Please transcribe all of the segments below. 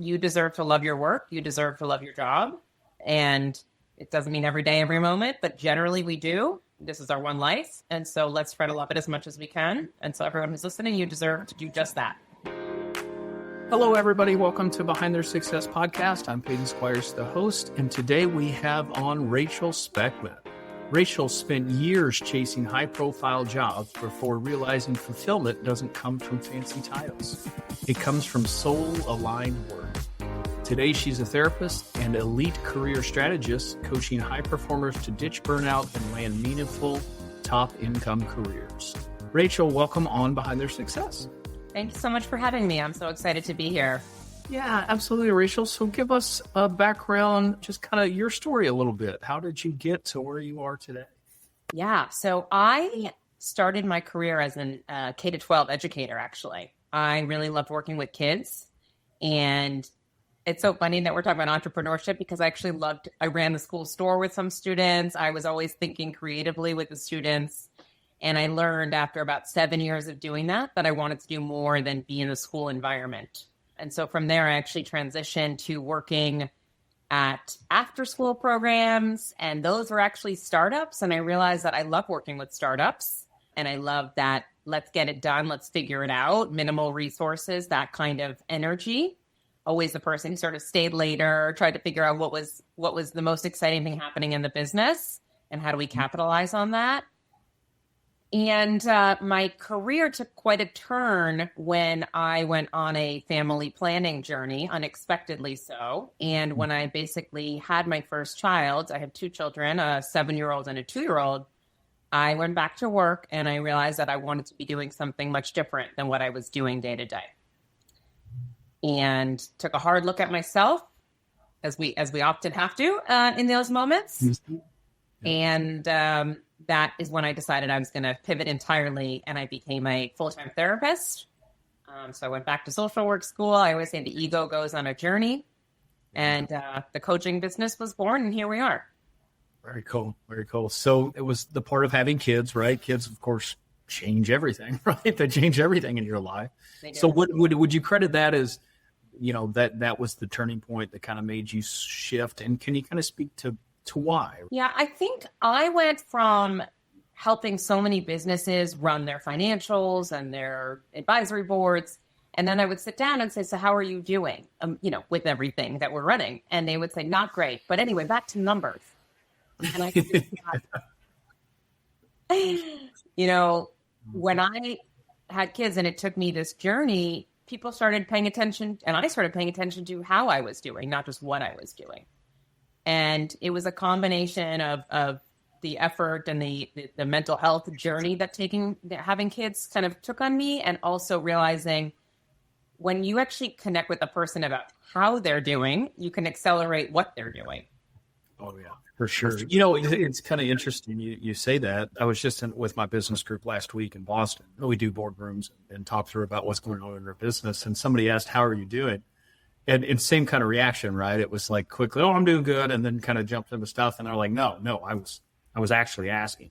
you deserve to love your work. You deserve to love your job. And it doesn't mean every day, every moment, but generally we do. This is our one life. And so let's try to love it as much as we can. And so everyone who's listening, you deserve to do just that. Hello, everybody. Welcome to Behind Their Success podcast. I'm Peyton Squires, the host. And today we have on Rachel Spekman. Rachel spent years chasing high-profile jobs before realizing fulfillment doesn't come from fancy titles. It comes from soul-aligned work. Today, she's a therapist and elite career strategist, coaching high performers to ditch burnout and land meaningful, top-income careers. Rachel, welcome on Behind Their Success. Thank you so much for having me. I'm so excited to be here. Yeah, absolutely, Rachel. So give us a background, just kind of your story a little bit. How did you get to where you are today? Yeah, so I started my career as an K-12 educator, actually. I really loved working with kids. And it's so funny that we're talking about entrepreneurship because I ran the school store with some students. I was always thinking creatively with the students. And I learned after about 7 years of doing that I wanted to do more than be in the school environment. And so from there, I actually transitioned to working at after-school programs, and those were actually startups. And I realized that I love working with startups, and I love that let's get it done, let's figure it out, minimal resources, that kind of energy. Always the person who sort of stayed later, tried to figure out what was the most exciting thing happening in the business, and how do we capitalize on that. And my career took quite a turn when I went on a family planning journey, unexpectedly so. And when I basically had my first child, I have two children, a 7-year-old and a 2-year-old, I went back to work and I realized that I wanted to be doing something much different than what I was doing day to day. And took a hard look at myself, as we often have to in those moments. Mm-hmm. And that is when I decided I was going to pivot entirely, and I became a full-time therapist. So I went back to social work school. I always say the ego goes on a journey, and the coaching business was born, and here we are. Very cool. Very cool. So it was the part of having kids, right? Kids, of course, change everything, right? They change everything in your life. So what would you credit that as, that was the turning point that kind of made you shift? And can you kind of speak to why? Yeah, I think I went from helping so many businesses run their financials and their advisory boards. And then I would sit down and say, so how are you doing, with everything that we're running? And they would say, not great. But anyway, back to numbers. And I said, when I had kids and it took me this journey, people started paying attention, and I started paying attention to how I was doing, not just what I was doing. And it was a combination of the effort and the mental health journey that having kids kind of took on me, and also realizing when you actually connect with a person about how they're doing, you can accelerate what they're doing. Oh, yeah, for sure. It's kind of interesting you say that. I was just with my business group last week in Boston. We do boardrooms and talk through about what's going on in our business. And somebody asked, how are you doing? And same kind of reaction, right? It was like quickly, oh, I'm doing good. And then kind of jumped into stuff. And they're like, no, I was actually asking,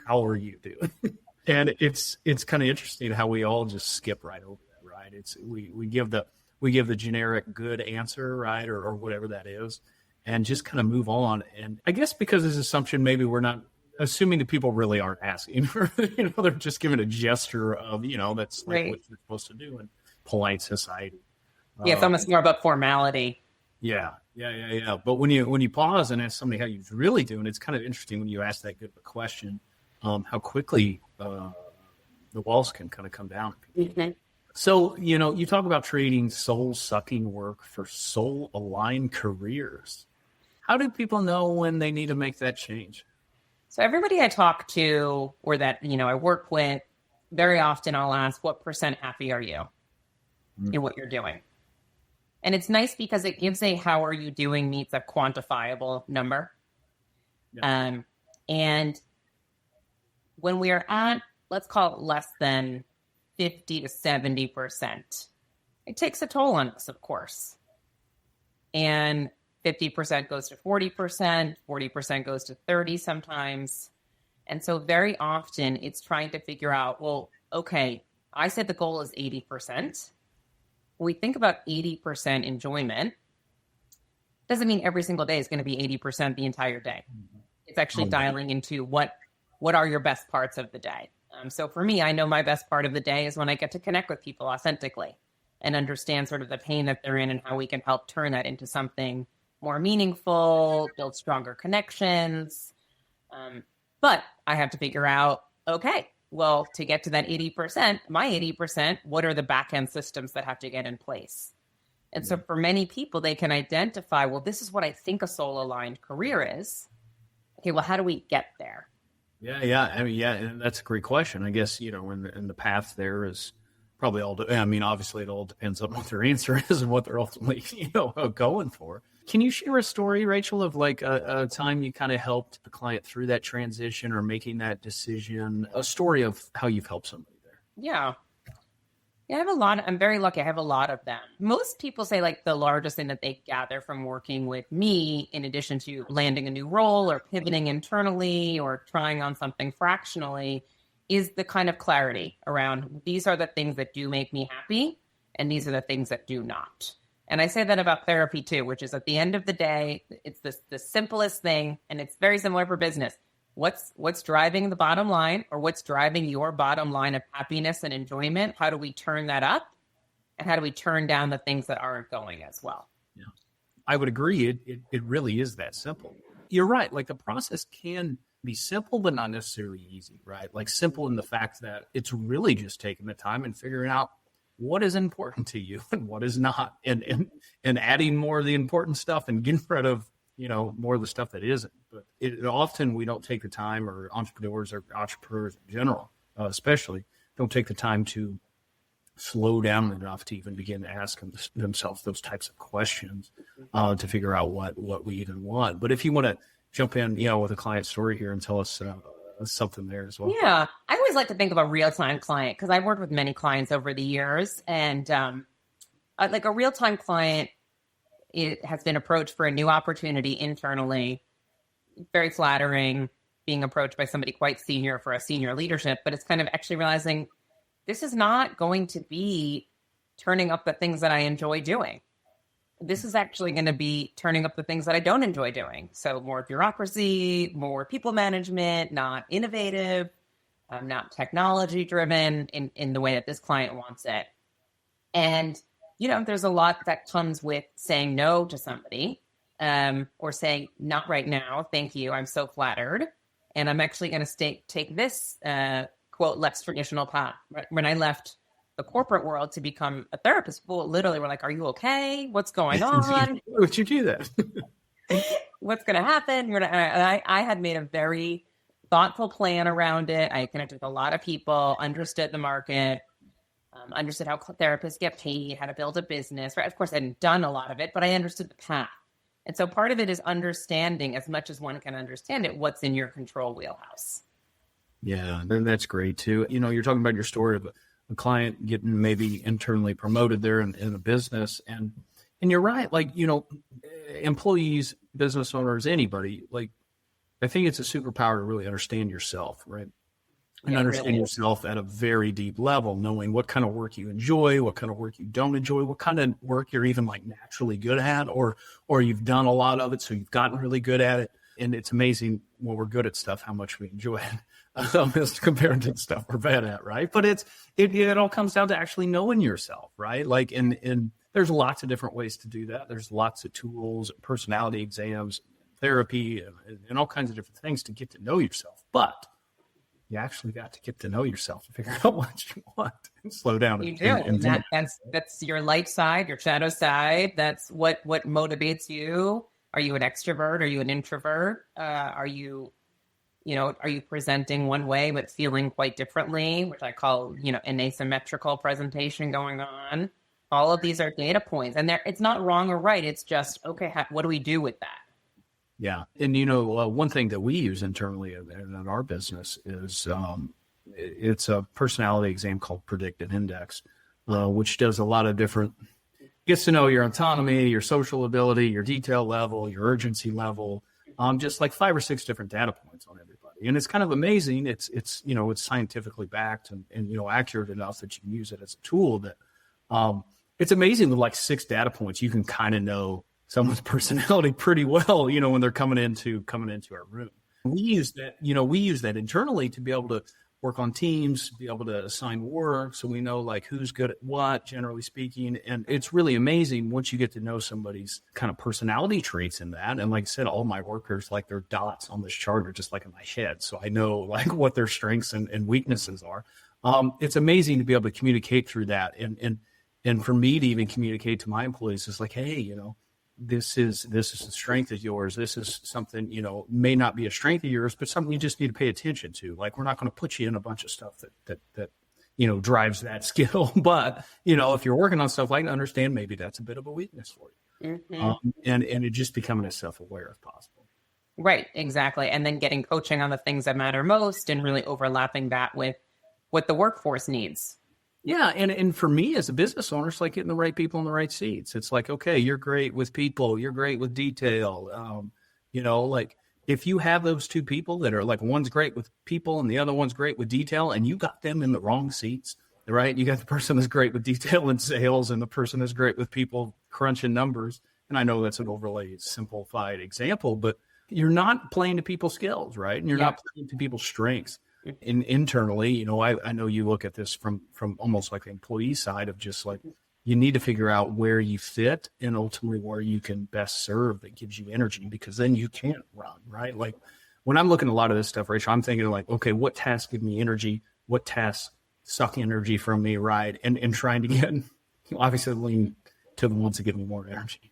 how are you doing? And it's kind of interesting how we all just skip right over that, right? It's we give the generic good answer, right? Or whatever that is, and just kind of move on. And I guess because this assumption, maybe we're not assuming that people really aren't asking, they're just giving a gesture of, that's like what you're supposed to do in polite society. Yeah, it's almost more about formality. Yeah. But when you pause and ask somebody how you're really doing, it's kind of interesting when you ask that good of a question, how quickly the walls can kind of come down. Mm-hmm. So, you talk about trading soul-sucking work for soul-aligned careers. How do people know when they need to make that change? So everybody I talk to or that, I work with, very often I'll ask, what % happy are you in what you're doing? And it's nice because it gives a how are you doing meets a quantifiable number. Yeah. And when we are at, let's call it less than 50 to 70%, it takes a toll on us, of course. And 50% goes to 40%, 40% goes to 30 sometimes. And so very often it's trying to figure out, well, okay, I said the goal is 80%. when we think about 80% enjoyment, doesn't mean every single day is going to be 80% the entire day. It's actually dialing into what are your best parts of the day. So for me, I know my best part of the day is when I get to connect with people authentically and understand sort of the pain that they're in and how we can help turn that into something more meaningful, build stronger connections. But I have to figure out, okay, well, to get to that 80%, my 80%, what are the back-end systems that have to get in place? And so for many people, they can identify, well, this is what I think a soul-aligned career is. Okay, well, how do we get there? Yeah. I mean, yeah, and that's a great question. I guess, in the path there is probably obviously it all depends on what their answer is and what they're ultimately, going for. Can you share a story, Rachel, of like a time you kind of helped the client through that transition or making that decision, a story of how you've helped somebody there? Yeah, I have a lot. I'm very lucky. I have a lot of them. Most people say like the largest thing that they gather from working with me, in addition to landing a new role or pivoting internally or trying on something fractionally, is the kind of clarity around these are the things that do make me happy and these are the things that do not. And I say that about therapy too, which is at the end of the day, it's the simplest thing, and it's very similar for business. What's driving the bottom line, or what's driving your bottom line of happiness and enjoyment? How do we turn that up? And how do we turn down the things that aren't going as well? Yeah, I would agree. It really is that simple. You're right. Like the process can be simple, but not necessarily easy, right? Like simple in the fact that it's really just taking the time and figuring out what is important to you and what is not, and adding more of the important stuff and getting rid of, more of the stuff that isn't. But often we don't take the time, or entrepreneurs in general, especially, don't take the time to slow down enough to even begin to ask themselves those types of questions to figure out what we even want. But if you want to jump in, with a client story here and tell us something there as well. Yeah, I always like to think of a real-time client because I've worked with many clients over the years, and like a real-time client, it has been approached for a new opportunity internally, very flattering, being approached by somebody quite senior for a senior leadership, but it's kind of actually realizing this is not going to be turning up the things that I enjoy doing. This is actually going to be turning up the things that I don't enjoy doing. So more bureaucracy, more people management, not innovative, not technology driven in the way that this client wants it. And there's a lot that comes with saying no to somebody, or saying, not right now, thank you, I'm so flattered. And I'm actually going to take this, quote, less traditional path. When I left the corporate world to become a therapist, people literally were like, are you okay? What's going on? Why would you do that? What's going to happen? I had made a very thoughtful plan around it. I connected with a lot of people, understood the market, understood how therapists get paid, how to build a business. Right? Of course, I hadn't done a lot of it, but I understood the path. And so part of it is understanding, as much as one can understand it, what's in your control wheelhouse. Yeah, then that's great too. You're talking about your story of a client getting maybe internally promoted there in a business. And you're right. Like, employees, business owners, anybody, like, I think it's a superpower to really understand yourself, right? And understand yourself at a very deep level, knowing what kind of work you enjoy, what kind of work you don't enjoy, what kind of work you're even like naturally good at, or you've done a lot of it, so you've gotten really good at it. And it's amazing when we're good at stuff, how much we enjoy it, as compared to stuff we're bad at, right? But it all comes down to actually knowing yourself, right? Like, and there's lots of different ways to do that. There's lots of tools, personality exams, therapy, and all kinds of different things to get to know yourself. But you actually got to get to know yourself and figure out what you want and slow down. You do. And that's your light side, your shadow side. That's what motivates you. Are you an extrovert? Are you an introvert? Are you presenting one way but feeling quite differently, which I call, an asymmetrical presentation going on. All of these are data points, and it's not wrong or right. It's just, okay, what do we do with that? Yeah. And, one thing that we use internally in our business is it's a personality exam called Predicted Index, which does a lot of different, gets to know your autonomy, your social ability, your detail level, your urgency level, just like 5 or 6 different data points on everybody. And it's kind of amazing. It's it's scientifically backed and accurate enough that you can use it as a tool that It's amazing with like 6 data points, you can kind of know someone's personality pretty well, when they're coming into our room. We use that internally to be able to work on teams, be able to assign work. So we know like who's good at what, generally speaking. And it's really amazing once you get to know somebody's kind of personality traits in that. And like I said, all my workers, like their dots on this chart are just like in my head. So I know like what their strengths and weaknesses are. It's amazing to be able to communicate through that. And for me to even communicate to my employees is like, hey, this is a strength of yours. This is something, may not be a strength of yours, but something you just need to pay attention to. Like, we're not going to put you in a bunch of stuff that drives that skill. But, if you're working on stuff like that, understand maybe that's a bit of a weakness for you. Mm-hmm. And it just becoming as self-aware as possible. Right. Exactly. And then getting coaching on the things that matter most and really overlapping that with what the workforce needs. Yeah. And for me as a business owner, it's like getting the right people in the right seats. It's like, okay, you're great with people. You're great with detail. Like if you have those two people that are like, one's great with people and the other one's great with detail, and you got them in the wrong seats, right? You got the person that's great with detail and sales and the person that's great with people crunching numbers. And I know that's an overly simplified example, but you're not playing to people's skills, right? And you're not playing to people's strengths. Internally, I know you look at this from almost like the employee side of just like, you need to figure out where you fit and ultimately where you can best serve that gives you energy, because then you can't run, right? Like when I'm looking at a lot of this stuff, Rachel, I'm thinking like, okay, what tasks give me energy? What tasks suck energy from me, right? And trying to get obviously lean to the ones that give me more energy.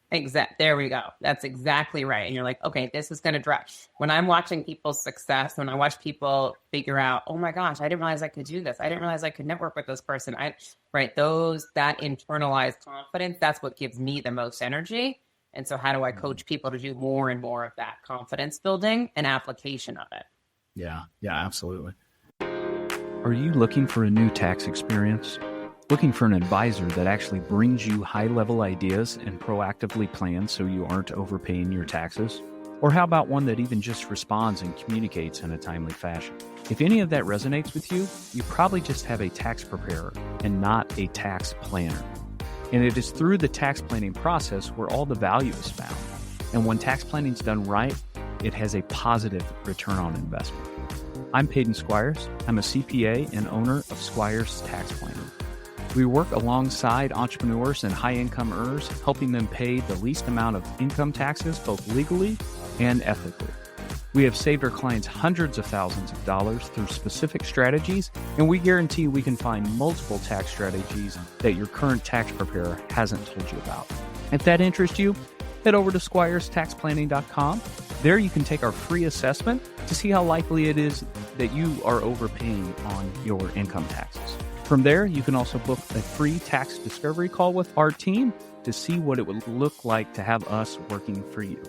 There we go. That's exactly right. And you're like, okay, this is going to drive. When I'm watching people's success, when I watch people figure out, oh my gosh, I didn't realize I could do this. I didn't realize I could network with this person. That internalized confidence, that's what gives me the most energy. And so how do I coach people to do more and more of that confidence building and application of it? Yeah, absolutely. Are you looking for a new tax experience? Looking for an advisor that actually brings you high-level ideas and proactively plans so you aren't overpaying your taxes? Or how about one that even just responds and communicates in a timely fashion? If any of that resonates with you, you probably just have a tax preparer and not a tax planner. And it is through the tax planning process where all the value is found. And when tax planning is done right, it has a positive return on investment. I'm Peyton Squires. I'm a CPA and owner of Squires Tax Planning. We work alongside entrepreneurs and high-income earners, helping them pay the least amount of income taxes, both legally and ethically. We have saved our clients hundreds of thousands of dollars through specific strategies, and we guarantee we can find multiple tax strategies that your current tax preparer hasn't told you about. If that interests you, head over to squirestaxplanning.com. There you can take our free assessment to see how likely it is that you are overpaying on your income taxes. From there, you can also book a free tax discovery call with our team to see what it would look like to have us working for you.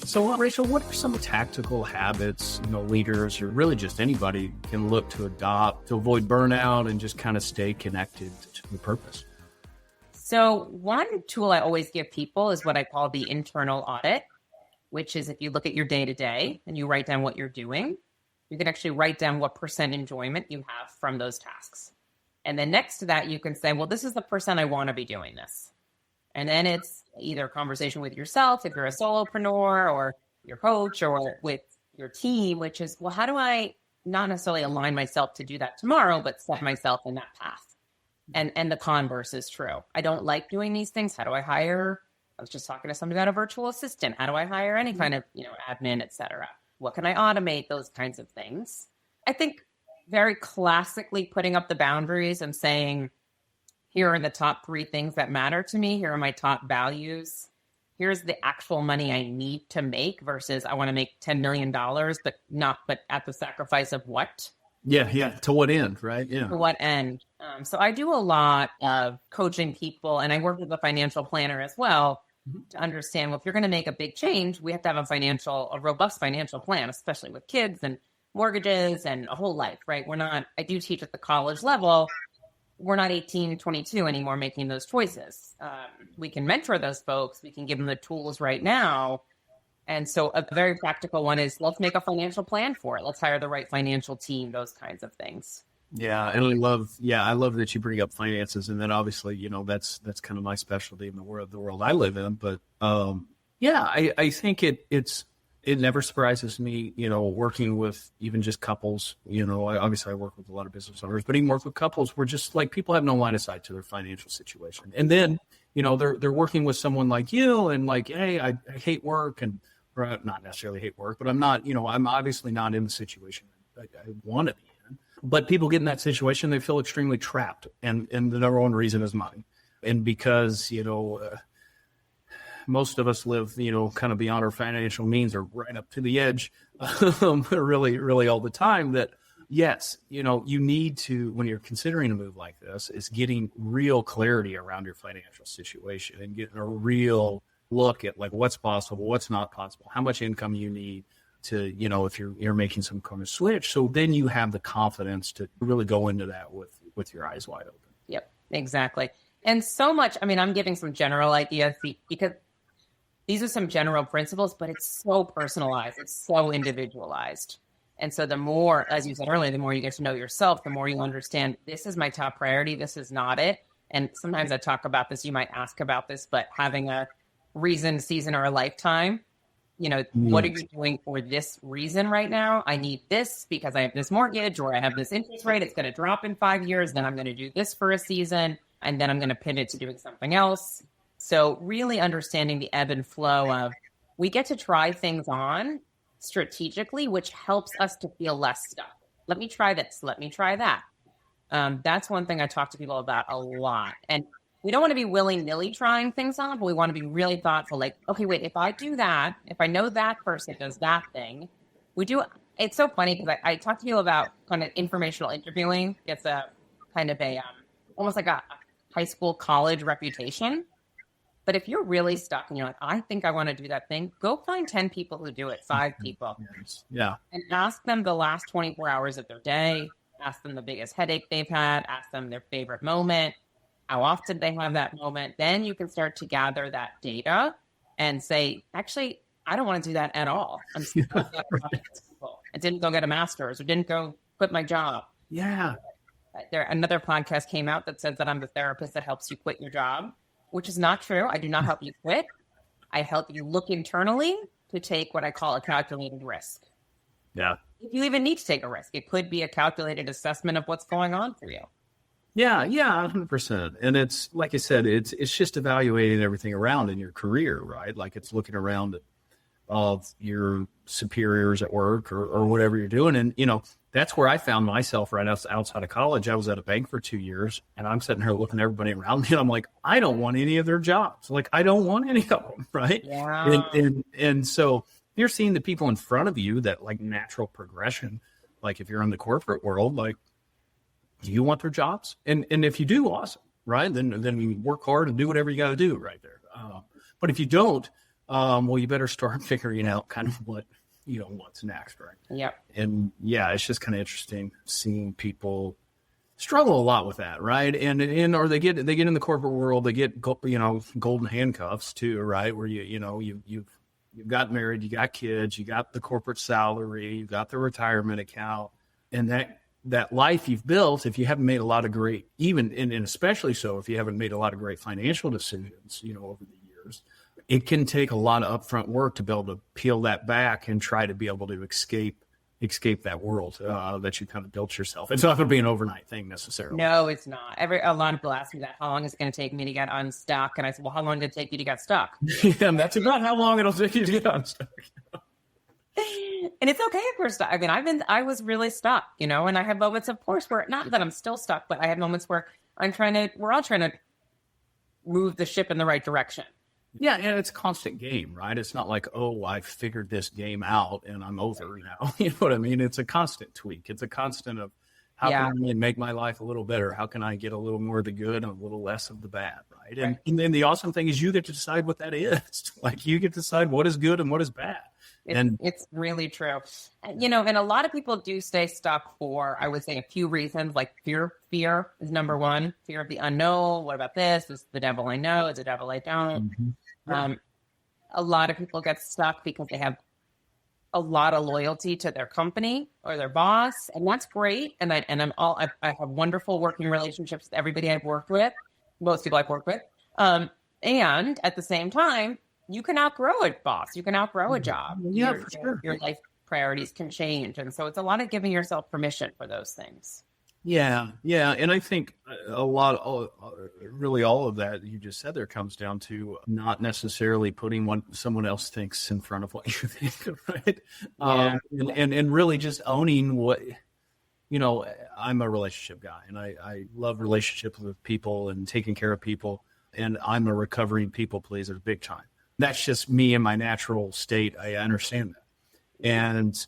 So, Rachel, what are some tactical habits, leaders or really just anybody can look to adopt to avoid burnout and just kind of stay connected to the purpose? So one tool I always give people is what I call the internal audit, which is if you look at your day-to-day and you write down what you're doing, you can actually write down what % enjoyment you have from those tasks. And then next to that, you can say, well, this is the % I want to be doing this. And then it's either a conversation with yourself, if you're a solopreneur, or your coach, or with your team, which is, well, how do I not necessarily align myself to do that tomorrow, but set myself in that path? And the converse is true. I don't like doing these things. How do I hire? I was just talking to somebody about a virtual assistant. How do I hire any kind of, admin, et cetera? What can I automate? Those kinds of things. I think very classically putting up the boundaries and saying, here are the top 3 things that matter to me. Here are my top values. Here's the actual money I need to make versus I want to make $10 million, but at the sacrifice of what? Yeah. To what end, right? Yeah. To what end? So I do a lot of coaching people, and I work with a financial planner as well to understand, well, if you're going to make a big change, we have to have a robust financial plan, especially with kids and mortgages and a whole life, right? I do teach at the college level. We're not 18, 22 anymore making those choices. We can mentor those folks. We can give them the tools right now. And so a very practical one is let's make a financial plan for it. Let's hire the right financial team, those kinds of things. Yeah, and I love that you bring up finances, and then obviously, that's kind of my specialty in the world I live in. But I think it never surprises me, working with even just couples. Obviously I work with a lot of business owners, but even work with couples where just like people have no line of sight to their financial situation, and then they're working with someone like you, and like, hey, I hate work, and or not necessarily hate work, but I'm not, I'm obviously not in the situation I want to be in. But people get in that situation, they feel extremely trapped. And the number one reason is money. And because, most of us live, kind of beyond our financial means or right up to the edge, really, really all the time, that yes, you need to, when you're considering a move like this, is getting real clarity around your financial situation and getting a real look at like what's possible, what's not possible, how much income you need to, if you're making some kind of switch. So then you have the confidence to really go into that with your eyes wide open. Yep, exactly. And so much, I'm giving some general ideas because these are some general principles, but it's so personalized. It's so individualized. And so the more, as you said earlier, the more you get to know yourself, the more you understand this is my top priority. This is not it. And sometimes I talk about this, you might ask about this, but having a reason, season, or a lifetime, what are you doing for this reason right now? I need this because I have this mortgage or I have this interest rate. It's going to drop in 5 years. Then I'm going to do this for a season. And then I'm going to pivot to doing something else. So really understanding the ebb and flow of, we get to try things on strategically, which helps us to feel less stuck. Let me try this. Let me try that. That's one thing I talk to people about a lot. And we don't want to be willy-nilly trying things on, but we want to be really thoughtful. Like, okay, wait, if I do that, if I know that person does that thing, it's so funny because I talk to people about kind of informational interviewing. It's a kind of almost like a high school, college reputation. But if you're really stuck and you're like, I think I want to do that thing, go find 10 people who do it, 5 people. Yeah. And ask them the last 24 hours of their day. Ask them the biggest headache they've had. Ask them their favorite moment. How often they have that moment. Then you can start to gather that data and say, actually, I don't want to do that at all. I didn't go get a master's or didn't go quit my job. Yeah. Another podcast came out that says that I'm the therapist that helps you quit your job, which is not true. I do not help you quit. I help you look internally to take what I call a calculated risk. Yeah. If you even need to take a risk, it could be a calculated assessment of what's going on for you. Yeah, 100%. And it's, like I said, it's just evaluating everything around in your career, right? Like it's looking around at of your superiors at work or whatever you're doing. And, that's where I found myself right outside of college. I was at a bank for 2 years and I'm sitting here looking at everybody around me and I'm like, I don't want any of their jobs. Like, I don't want any of them, right? Yeah. And so you're seeing the people in front of you, that like natural progression. Like if you're in the corporate world, like, do you want their jobs? And if you do, awesome, right? Then you work hard and do whatever you got to do right there. But if you don't, well, you better start figuring out kind of what's next, right? Yeah. And it's just kind of interesting seeing people struggle a lot with that, right? Or they get in the corporate world, they get golden handcuffs too, right? Where you've got married, you got kids, you got the corporate salary, you got the retirement account, and that life you've built, if you haven't made a lot of great, and especially so if you haven't made a lot of great financial decisions, over the years, it can take a lot of upfront work to be able to peel that back and try to be able to escape that world that you kind of built yourself. It's not going to be an overnight thing necessarily. No, it's not. A lot of people ask me that, how long is it going to take me to get unstuck? And I said, well, how long did it take you to get stuck? Yeah, and that's about how long it'll take you to get unstuck. And it's okay if we're stuck. I was really stuck, and I have moments, of course, where, not that I'm still stuck, but I have moments where we're all trying to move the ship in the right direction. Yeah, and it's a constant game, right? It's not like, oh, I figured this game out and I'm over now. You know what I mean? It's a constant tweak. It's a constant of how can I make my life a little better? How can I get a little more of the good and a little less of the bad, right? And then the awesome thing is you get to decide what that is. Like you get to decide what is good and what is bad. It's really true. And a lot of people do stay stuck for, I would say, a few reasons, like fear. Fear is number one. Fear of the unknown. What about this? Is the devil I know? Is the devil I don't? Mm-hmm. Yeah. A lot of people get stuck because they have a lot of loyalty to their company or their boss, and that's great. And I have wonderful working relationships with everybody I've worked with, most people I've worked with. And at the same time, you can outgrow a boss, you can outgrow a job. Yeah, for sure. Your life priorities can change, and so it's a lot of giving yourself permission for those things. Yeah. And I think really all of that you just said there comes down to not necessarily putting what someone else thinks in front of what you think, right? Yeah. And really just owning what, I'm a relationship guy, and I love relationships with people and taking care of people, and I'm a recovering people pleaser big time. That's just me in my natural state. I understand that. And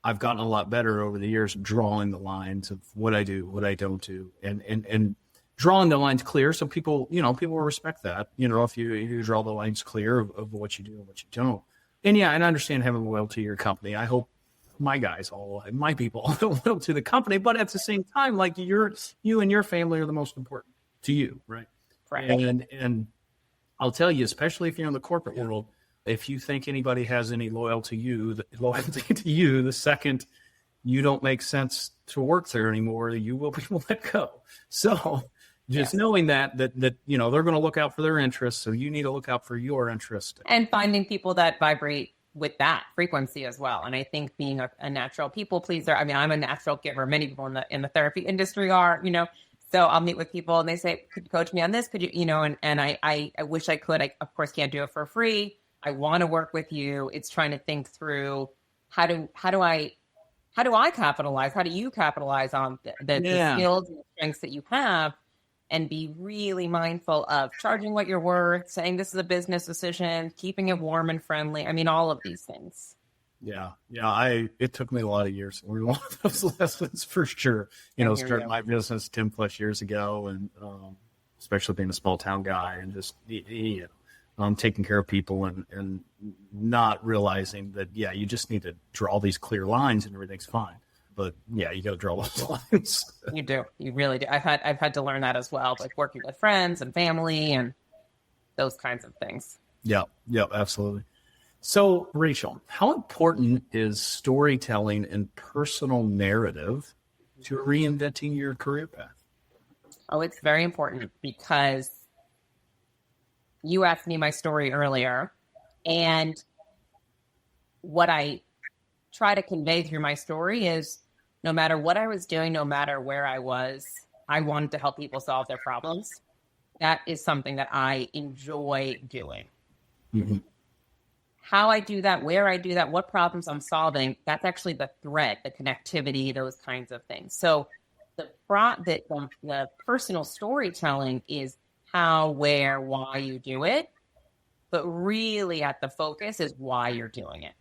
I've gotten a lot better over the years of drawing the lines of what I do, what I don't do, and drawing the lines clear so people will respect that. If you draw the lines clear of what you do and what you don't. And I understand having loyalty to your company. I hope my people are loyal to the company, but at the same time, like you and your family are the most important to you, right? Right. And I'll tell you, especially if you're in the corporate world, if you think anybody has any loyalty to you, the second you don't make sense to work there anymore, you will be let go. So just knowing that they're going to look out for their interests. So you need to look out for your interest. And finding people that vibrate with that frequency as well. And I think being a natural people pleaser, I mean, I'm a natural giver. Many people in the therapy industry are, so I'll meet with people and they say, could you coach me on this? Could you, and I wish I could. I, of course, can't do it for free. I want to work with you. It's trying to think through how do I capitalize? How do you capitalize on the skills and the strengths that you have, and be really mindful of charging what you're worth, saying this is a business decision, keeping it warm and friendly. I mean, all of these things. Yeah. It took me a lot of years to learn a lot of those lessons for sure. Starting my business 10 plus years ago, and especially being a small town guy and just, taking care of people and not realizing that, you just need to draw these clear lines and everything's fine. But you got to draw those lines. You do. You really do. I've had to learn that as well, like working with friends and family and those kinds of things. Yeah, absolutely. So, Rachel, how important is storytelling and personal narrative to reinventing your career path? Oh, it's very important, because you asked me my story earlier, and what I try to convey through my story is no matter what I was doing, no matter where I was, I wanted to help people solve their problems. That is something that I enjoy doing. Mm-hmm. How I do that, where I do that, what problems I'm solving, that's actually the thread, the connectivity, those kinds of things. So the personal storytelling is how, where, why you do it, but really at the focus is why you're doing it.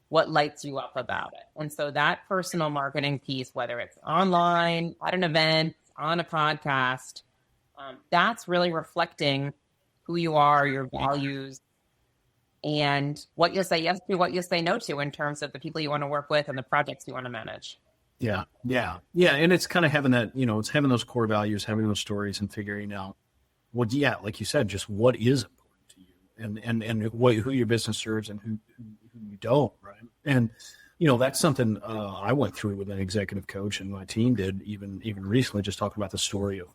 What lights you up about it. And so that personal marketing piece, whether it's online, at an event, on a podcast, that's really reflecting who you are, your values, and what you'll say yes to, what you'll say no to in terms of the people you want to work with and the projects you want to manage. Yeah. And it's kind of having that, it's having those core values, having those stories, and figuring out like you said, just what is important to you, and who your business serves and who you don't, right? And that's something I went through with an executive coach, and my team did even recently, just talking about the story of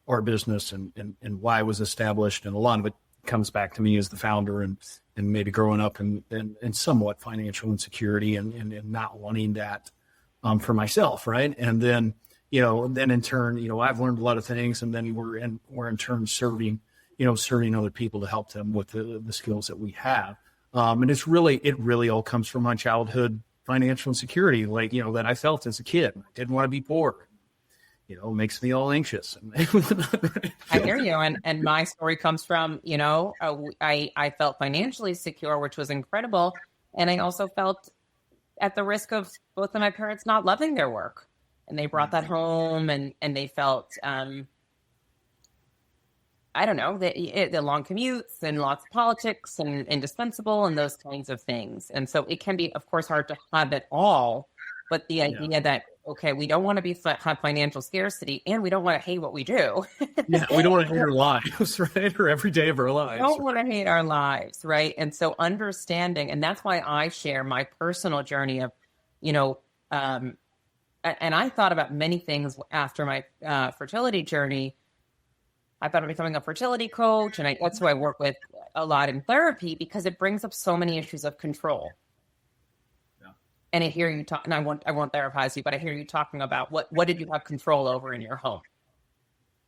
our business and why it was established. And a lot of it comes back to me as the founder, and maybe growing up in somewhat financial insecurity and not wanting that for myself, right? And then then in turn, I've learned a lot of things, and then we're in turn serving other people to help them with the skills that we have. And it really all comes from my childhood financial insecurity, that I felt as a kid. I didn't want to be poor. It makes me all anxious. I hear you. And my story comes from, I felt financially secure, which was incredible. And I also felt at the risk of both of my parents not loving their work. And they brought that home, and they felt, the long commutes and lots of politics and indispensable and those kinds of things. And so it can be, of course, hard to have it all But the idea that, okay, we don't want to have financial scarcity, and we don't want to hate what we do. Yeah, we don't want to hate our lives, right? Or every day of our lives. We don't want to hate our lives, right? And so understanding, and that's why I share my personal journey of, and I thought about many things after my fertility journey. I thought of becoming a fertility coach, and that's who I work with a lot in therapy, because it brings up so many issues of control. And I hear you talk, and I won't therapize you, but I hear you talking about what did you have control over in your home?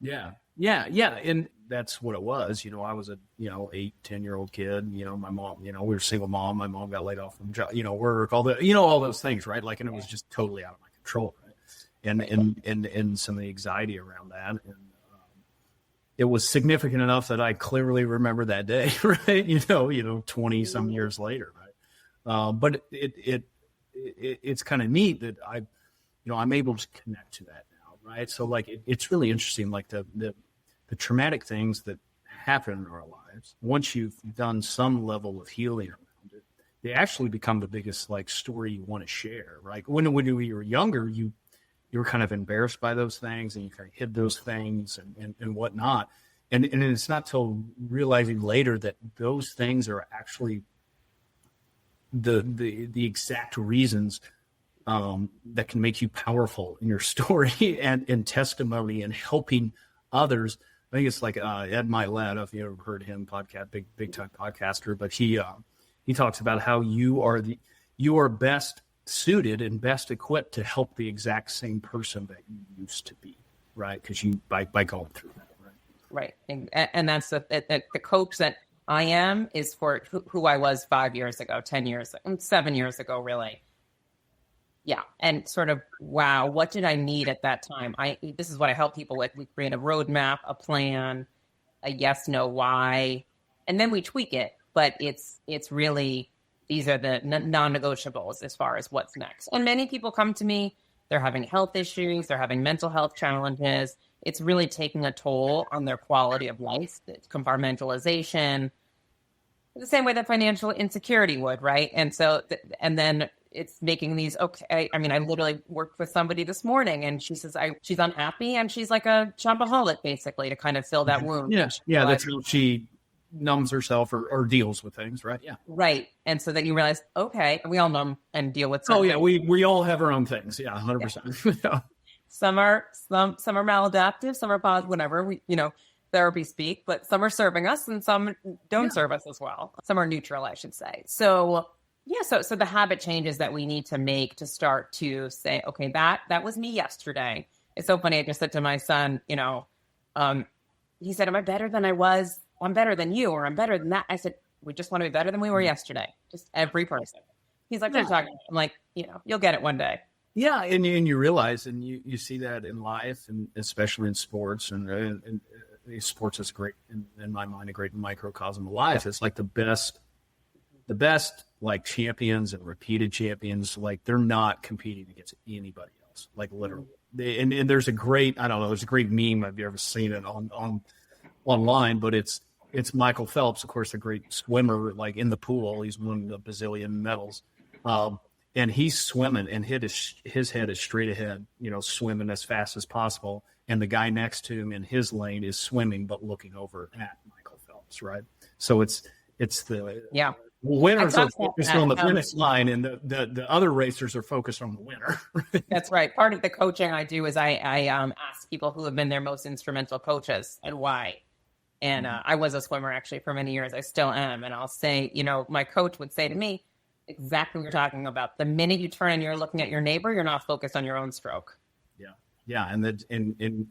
Yeah. And that's what it was. I was a, 8-10-year-old kid, my mom, we were a single mom. My mom got laid off from job, work, all the, all those things, right? Like, and it was just totally out of my control, right? And some of the anxiety around that. And it was significant enough that I clearly remember that day, right? 20 some years later, right? But it's kind of neat that I'm able to connect to that now, right? So like it's really interesting, like the traumatic things that happen in our lives. Once you've done some level of healing around it, they actually become the biggest like story you want to share, right? When you were younger, you were kind of embarrassed by those things, and you kind of hid those things and whatnot. And it's not till realizing later that those things are actually the exact reasons that can make you powerful in your story and testimony and helping others. I think it's like Ed Milet, if you ever heard him, big time podcaster, but he talks about how you are best suited and best equipped to help the exact same person that you used to be, right? Because by going through that, right? And that's the coach that I am is for who I was 5 years ago, 10 years, 7 years ago, really. Yeah. And sort of, wow, what did I need at that time? This is what I help people with. We create a roadmap, a plan, a yes, no, why, and then we tweak it. But it's really, these are the non-negotiables as far as what's next. And many people come to me, they're having health issues, they're having mental health challenges. It's really taking a toll on their quality of life, compartmentalization, the same way that financial insecurity would, right? And so, and then it's making these, okay, I mean, I literally worked with somebody this morning, and she says she's unhappy, and she's like a shopaholic, basically, to kind of fill that wound. Yeah, that's how she numbs herself or deals with things, right? Yeah. Right. And so then you realize, okay, we all numb and deal with something. Oh, yeah, we all have our own things. Yeah, 100%. Yeah. Some are maladaptive, some are positive, whatever, therapy speak, but some are serving us and some don't serve us as well. Some are neutral, I should say. So yeah, so the habit changes that we need to make to start to say, okay, that was me yesterday. It's so funny. I just said to my son, he said, am I better than I was? I'm better than you, or I'm better than that. I said, we just want to be better than we were yesterday. Just every person. He's like, what are you talking about? I'm like, you'll get it one day. Yeah, and you realize, and you see that in life, and especially in sports, and sports is great in my mind, a great microcosm of life. It's like the best like champions and repeated champions, like they're not competing against anybody else, like literally. And there's a great, I don't know, there's a great meme. Have you ever seen it online? But it's Michael Phelps, of course, a great swimmer, like in the pool. He's won a bazillion medals. And he's swimming, and his head is straight ahead, swimming as fast as possible. And the guy next to him in his lane is swimming, but looking over at Michael Phelps, right? So it's the winners are focused on the finish line, and the other racers are focused on the winner. That's right. Part of the coaching I do is I ask people who have been their most instrumental coaches and why. And I was a swimmer actually for many years. I still am. And I'll say, my coach would say to me, exactly what you're talking about. The minute you turn and you're looking at your neighbor, you're not focused on your own stroke. Yeah, and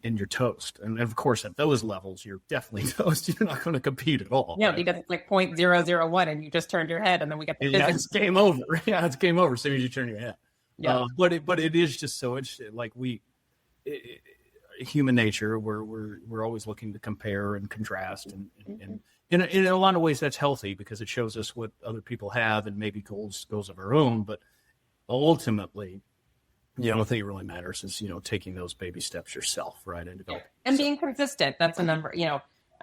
you're toast. And of course, at those levels, you're definitely toast. You're not going to compete at all. Yeah, right? Because it's like 0.001, and you just turned your head, and then we get the physics. It's game over. Yeah, it's game over as soon as you turn your head. Yeah, but it is just so interesting. Like human nature, we're always looking to compare and contrast, and in a lot of ways that's healthy because it shows us what other people have and maybe goals of our own. But ultimately, the only thing that really matters is taking those baby steps yourself, right, and developing and being consistent. That's a number.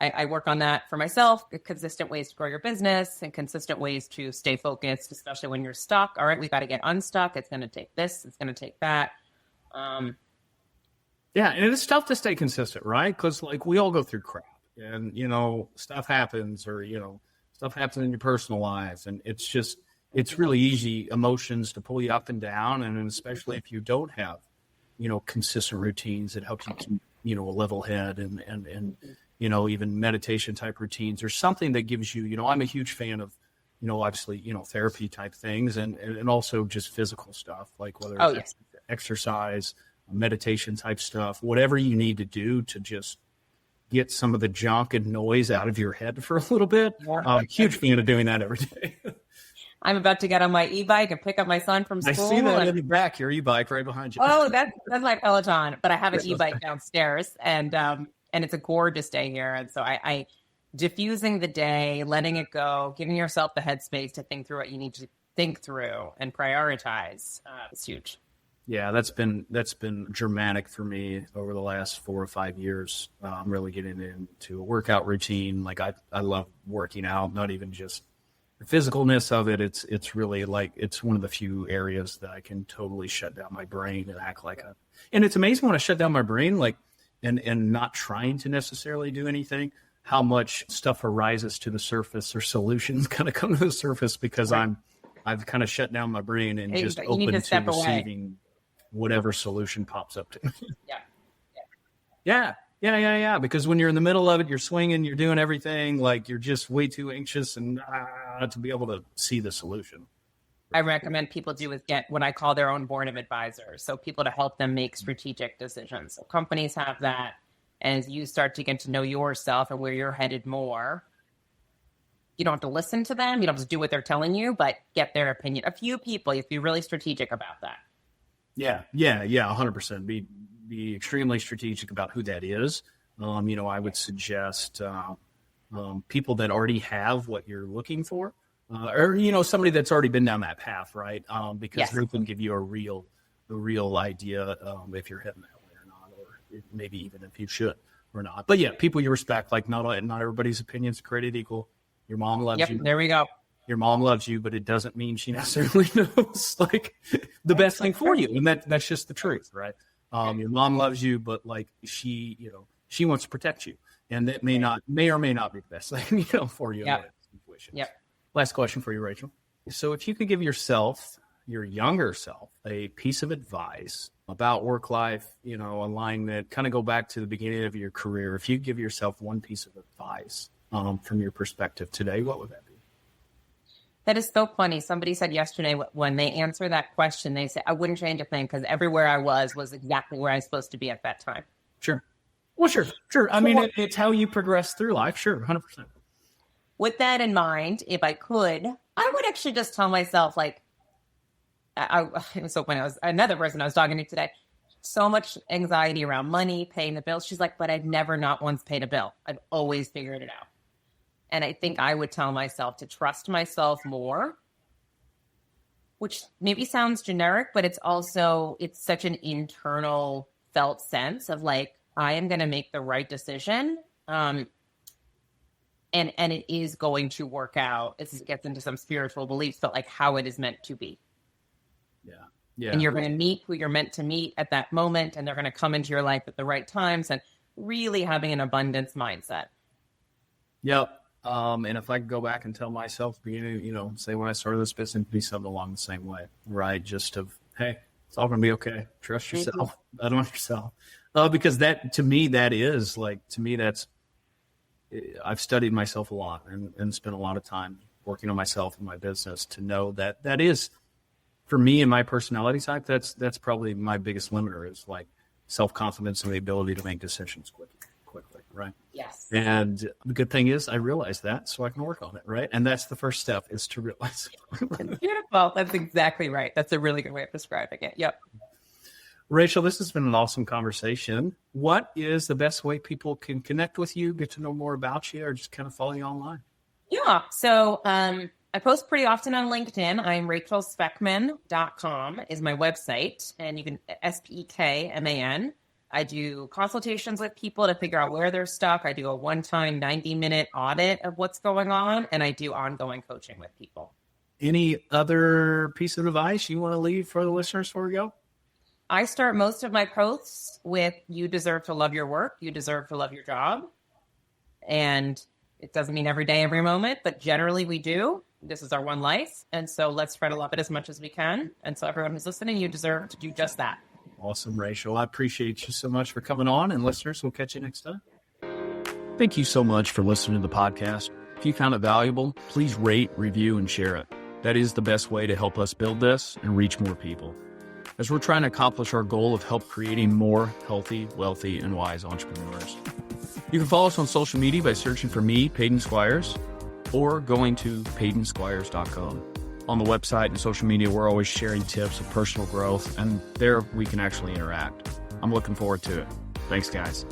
I work on that for myself, consistent ways to grow your business and consistent ways to stay focused, especially when you're stuck. All right, we got to get unstuck. It's going to take this. It's going to take that. Yeah, and it's tough to stay consistent, right? Because like we all go through crap, and stuff happens, or stuff happens in your personal lives, and it's really easy emotions to pull you up and down, and especially if you don't have consistent routines that help you keep a level head, and even meditation type routines or something that gives you. I'm a huge fan of obviously therapy type things, and also just physical stuff, like whether it's exercise, meditation type stuff, whatever you need to do to just get some of the junk and noise out of your head for a little bit. I'm a huge fan of doing that every day. I'm about to get on my e-bike and pick up my son from school. I see that in the back, your e-bike right behind you. Oh, that's my Peloton, but I have an e-bike downstairs, and it's a gorgeous day here. And so I diffusing the day, letting it go, giving yourself the headspace to think through what you need to think through and prioritize is huge. Yeah, that's been dramatic for me over the last 4 or 5 years. I'm really getting into a workout routine. Like I love working out, not even just the physicalness of it. It's really like it's one of the few areas that I can totally shut down my brain and act like and it's amazing when I shut down my brain, like and not trying to necessarily do anything, how much stuff arises to the surface or solutions kind of come to the surface because I've kind of shut down my brain and just open to receiving whatever solution pops up to me. Yeah. Because when you're in the middle of it, you're swinging, you're doing everything, like you're just way too anxious and to be able to see the solution. I recommend people do is get what I call their own board of advisors. So people to help them make strategic decisions. So companies have that. As you start to get to know yourself and where you're headed more, you don't have to listen to them. You don't have to do what they're telling you, but get their opinion. A few people, if you're really strategic about that. Yeah, 100%. Be extremely strategic about who that is. I would suggest people that already have what you're looking for, or somebody that's already been down that path, right? Because they can give you a real idea if you're heading that way or not, or maybe even if you should or not. But yeah, people you respect. Like not everybody's opinions created equal. Your mom loves you. There we go. Your mom loves you, but it doesn't mean she necessarily knows like the best thing for you. And that's just the truth, right? Your mom loves you, but like she wants to protect you. And that may or may not be the best thing, for you in that situation. Yep. Last question for you, Rachel. So if you could give yourself, your younger self, a piece of advice about work life, alignment, kind of go back to the beginning of your career. If you give yourself one piece of advice from your perspective today, what would that be? That is so funny. Somebody said yesterday when they answer that question, they say, I wouldn't change a thing because everywhere I was exactly where I was supposed to be at that time. Sure. Well, sure. I mean, it's how you progress through life. Sure, 100%. With that in mind, if I could, I would actually just tell myself, like, it was so funny. Another person I was talking to today, so much anxiety around money, paying the bills. She's like, but I've never not once paid a bill. I've always figured it out. And I think I would tell myself to trust myself more, which maybe sounds generic, but it's such an internal felt sense of like, I am going to make the right decision. And it is going to work out. It gets into some spiritual beliefs, but like how it is meant to be. Yeah. And you're going to meet who you're meant to meet at that moment. And they're going to come into your life at the right times and really having an abundance mindset. Yep. And if I could go back and tell myself, say when I started this business, be something along the same way, right? Just hey, it's all going to be okay. Trust yourself, bet on yourself. Because I've studied myself a lot and spent a lot of time working on myself and my business to know that is, for me and my personality type, that's probably my biggest limiter is like self-confidence and the ability to make decisions quickly, right? Yes. And the good thing is I realize that, so I can work on it, right? And that's the first step, is to realize it. Beautiful. That's exactly right. That's a really good way of describing it. Yep. Rachel, this has been an awesome conversation. What is the best way people can connect with you, get to know more about you, or just kind of follow you online? Yeah. So I post pretty often on LinkedIn. I'm RachelSpekman.com is my website, and you can SPEKMAN. I do consultations with people to figure out where they're stuck. I do a one-time 90-minute audit of what's going on, and I do ongoing coaching with people. Any other piece of advice you want to leave for the listeners before we go? I start most of my posts with, you deserve to love your work. You deserve to love your job. And it doesn't mean every day, every moment, but generally we do. This is our one life. And so let's try to love it as much as we can. And so everyone who's listening, you deserve to do just that. Awesome, Rachel. I appreciate you so much for coming on. And listeners, we'll catch you next time. Thank you so much for listening to the podcast. If you found it valuable, please rate, review, and share it. That is the best way to help us build this and reach more people, as we're trying to accomplish our goal of help creating more healthy, wealthy, and wise entrepreneurs. You can follow us on social media by searching for me, Peyton Squires, or going to PeytonSquires.com. On the website and social media, we're always sharing tips of personal growth, and there we can actually interact. I'm looking forward to it. Thanks, guys.